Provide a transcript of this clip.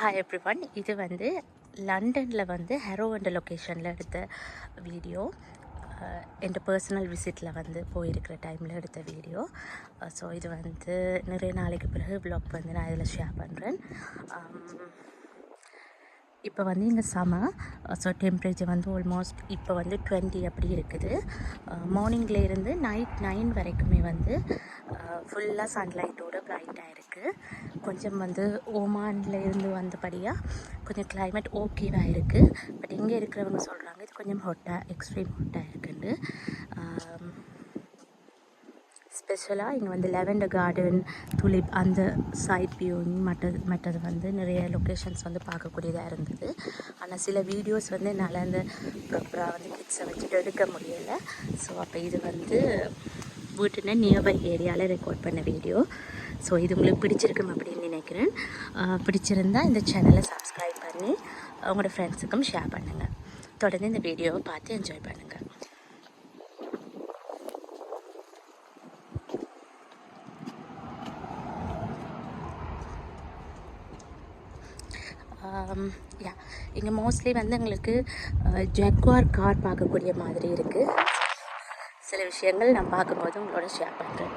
Hi everyone, இது வந்து லண்டனில் வந்து ஹெரோவென்ற லொக்கேஷனில் எடுத்த வீடியோ. என் பர்சனல் விசிட்டில் வந்து போயிருக்கிற டைமில் எடுத்த வீடியோ. ஸோ இது வந்து நிறைய நாளைக்கு பிறகு வ்ளாக் வந்து நான் இதில் ஷேர் பண்ணுறேன். இப்போ வந்து இங்கே சம்மர், ஸோ டெம்ப்ரேச்சர் வந்து ஆல்மோஸ்ட் இப்போ வந்து 20 அப்படி இருக்குது. மார்னிங்கில் இருந்து நைட் 9 வரைக்குமே வந்து ஃபுல்லாக சன்லைட்டோடு ப்ரைட்டாக இருக்குது. கொஞ்சம் வந்து ஓமானில் இருந்து வந்தபடியாக கொஞ்சம் கிளைமேட் ஓகேவாக இருக்குது. பட் இங்கே இருக்கிறவங்க சொல்கிறாங்க இது கொஞ்சம் ஹாட்டாக, எக்ஸ்ட்ரீம் ஹாட்டாக இருக்குன்னு. ஸ்பெஷலாக இங்கே வந்து லெவெண்டர் கார்டன், துலிப் அந்த சைட் வியூவிங் மற்றது வந்து நிறைய லொக்கேஷன்ஸ் வந்து பார்க்கக்கூடியதாக இருந்தது. ஆனால் சில வீடியோஸ் வந்து என்னால் அந்த ப்ராப்பராக வந்து கிட்ஸை வச்சுட்டு எடுக்க முடியலை. ஸோ அப்போ இது வந்து வீட்டுன்னு நியர்பை ஏரியாவில் ரெக்கார்ட் பண்ண வீடியோ. ஸோ இது உங்களுக்கு பிடிச்சிருக்கும் அப்படின்னு நினைக்கிறேன். பிடிச்சிருந்தால் இந்த சேனலை சப்ஸ்கிரைப் பண்ணி உங்களோட ஃப்ரெண்ட்ஸுக்கும் ஷேர் பண்ணுங்கள். தொடர்ந்து இந்த வீடியோவை பார்த்து என்ஜாய் பண்ணுங்கள். யா, இங்கே மோஸ்ட்லி வந்து எங்களுக்கு ஜக்வார் கார் பார்க்கக்கூடிய மாதிரி இருக்குது. சில விஷயங்கள் நான் பார்க்கும்போது உங்களோட ஷேர் பண்ணுறேன்.